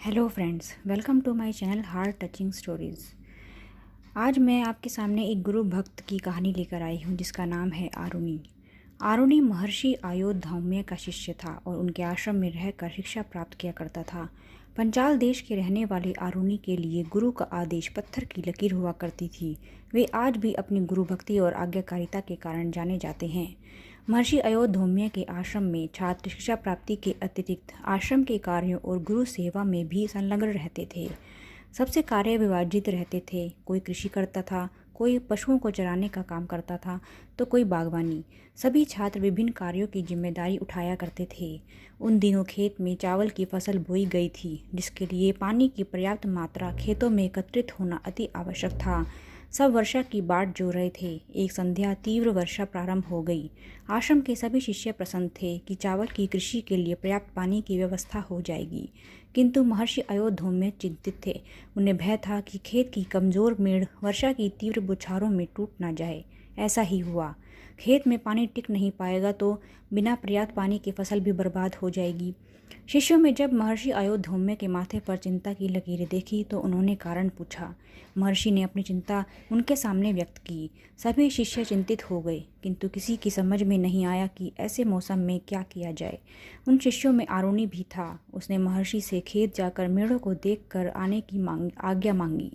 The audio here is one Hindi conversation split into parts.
Hello friends, welcome to my channel heart touching stories. आज मैं आपके सामने एक गुरु भक्त की कहानी लेकर आई हूँ जिसका नाम है आरुणि। आरुणि महर्षि अयोध्या का शिष्य था और उनके आश्रम में रहकर शिक्षा प्राप्त किया करता था। पंचाल देश के रहने वाले आरुणि के लिए गुरु का आदेश पत्थर की लकीर हुआ करती थी। वे आज भी अपनी गुरु भक्ति और आज्ञाकारिता के कारण जाने जाते हैं। महर्षि अयोध्या के आश्रम में छात्र शिक्षा प्राप्ति के अतिरिक्त आश्रम के कार्यों और गुरु सेवा में भी संलग्न रहते थे। सबसे कार्य विभाजित रहते थे। कोई कृषि करता था, कोई पशुओं को चराने का काम करता था, तो कोई बागवानी। सभी छात्र विभिन्न कार्यों की जिम्मेदारी उठाया करते थे। उन दिनों खेत में चावल की फसल बोई गई थी, जिसके लिए पानी की पर्याप्त मात्रा खेतों में एकत्रित होना अति आवश्यक था। सब वर्षा की बाट जो रहे थे। एक संध्या तीव्र वर्षा प्रारंभ हो गई। आश्रम के सभी शिष्य प्रसन्न थे कि चावल की कृषि के लिए पर्याप्त पानी की व्यवस्था हो जाएगी, किंतु महर्षि अयोध्या चिंतित थे। उन्हें भय था कि खेत की कमजोर मेड़ वर्षा की तीव्र बौछारों में टूट न जाए। ऐसा ही हुआ। खेत में पानी टिक नहीं पाएगा तो बिना पर्याप्त पानी की फसल भी बर्बाद हो जाएगी। शिष्यों में जब महर्षि अयोध्या के माथे पर चिंता की लकीरें देखी तो उन्होंने कारण पूछा। महर्षि ने अपनी चिंता उनके सामने व्यक्त की। सभी शिष्य चिंतित हो गए, किंतु किसी की समझ में नहीं आया कि ऐसे मौसम में क्या किया जाए। उन शिष्यों में आरुणि भी था। उसने महर्षि से खेत जाकर मेढ़ों को देखकर आने की आज्ञा मांगी।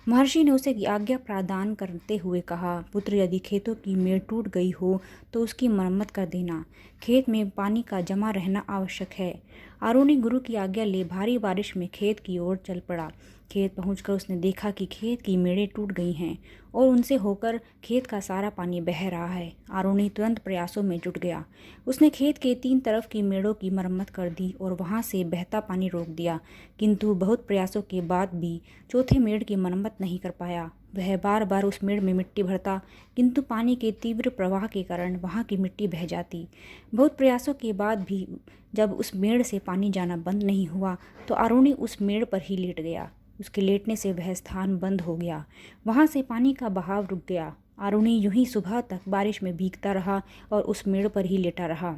महर्षि ने उसे आज्ञा प्रदान करते हुए कहा, पुत्र, यदि खेतों की मेड़ टूट गई हो तो उसकी मरम्मत कर देना। खेत में पानी का जमा रहना आवश्यक है। आरुणि गुरु की आज्ञा ले भारी बारिश में खेत की ओर चल पड़ा। खेत पहुंचकर उसने देखा कि खेत की मेड़ें टूट गई हैं और उनसे होकर खेत का सारा पानी बह रहा है। आरुणि तुरंत प्रयासों में जुट गया। उसने खेत के 3 तरफ की मेड़ों की मरम्मत कर दी और वहां से बहता पानी रोक दिया, किंतु बहुत प्रयासों के बाद भी चौथे मेड़ की मरम्मत नहीं कर पाया। वह बार बार उस मेड़ में मिट्टी भरता, किंतु पानी के तीव्र प्रवाह के कारण वहां की मिट्टी बह जाती। बहुत प्रयासों के बाद भी जब उस मेड़ से पानी जाना बंद नहीं हुआ तो आरुणि उस मेड़ पर ही लेट गया। उसके लेटने से वह स्थान बंद हो गया। वहां से पानी का बहाव रुक गया। आरुणि यूं ही सुबह तक बारिश में भीगता रहा और उस मेड़ पर ही लेटा रहा।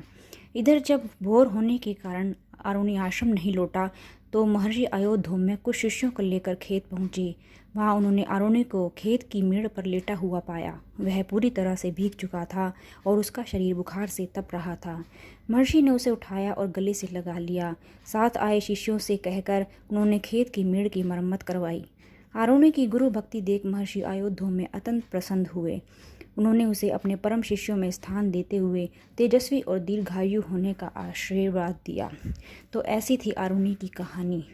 इधर जब भोर होने के कारण आरुणि आश्रम नहीं लौटा तो महर्षि अयोध्या कुछ शिष्यों को लेकर खेत पहुंचे। वहां उन्होंने आरुणि को खेत की मेड़ पर लेटा हुआ पाया। वह पूरी तरह से भीग चुका था और उसका शरीर बुखार से तप रहा था। महर्षि ने उसे उठाया और गले से लगा लिया। साथ आए शिष्यों से कहकर उन्होंने खेत की मेड़ की मरम्मत करवाई। आरुणि की गुरु भक्ति देख महर्षि अयोध्या अत्यंत प्रसन्न हुए। उन्होंने उसे अपने परम शिष्यों में स्थान देते हुए तेजस्वी और दीर्घायु होने का आशीर्वाद दिया। तो ऐसी थी आरुणि की कहानी।